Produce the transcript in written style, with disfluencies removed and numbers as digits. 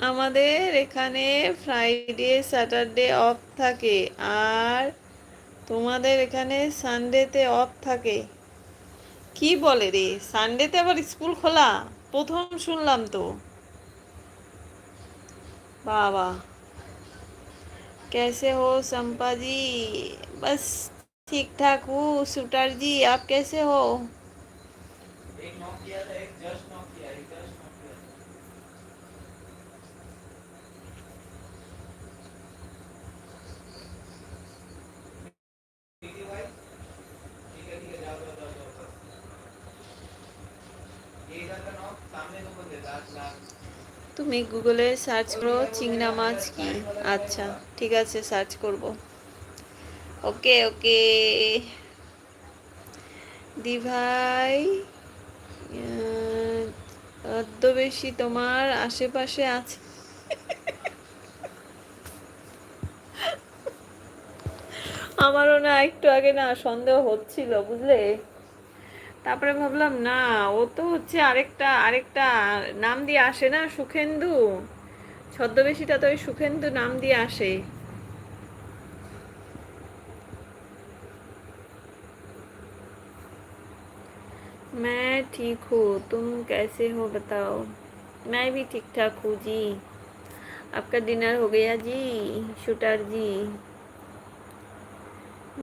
আমাদের এখানে Friday Saturday of থাকে, আর তোমাদের এখানে সানডেতে অফ থাকে। কি বলে রে, সানডেতে আবার স্কুল খোলা? প্রথম শুনলাম তো। বাবা, कैसे हो संपा जी? बस ठीक ठाक हूँ। शूटर जी, आप कैसे हो? তুমি গুগলে সার্চ করো চিংড়া মাছ কি। আচ্ছা, ঠিক আছে, সার্চ করব। ওকে ওকে। দি ভাই, ছদ্মবেশী তোমার আশেপাশে আছে? আমারও না একটু আগে না সন্দেহ হচ্ছিল, বুঝলে। তারপরে ভাবলাম না, ও তো হচ্ছে আরেকটা আরেকটা নাম দিয়ে আসে না, সুখেন্দু। ছদ্মবেশীটা তো ওই সুখেন্দু নাম দিয়ে আসে। मैं ठीक हूँ, तुम कैसे हो बताओ? मैं भी ठीक ठाक हूँ जी। आपका डिनर हो गया जी, शूटर जी?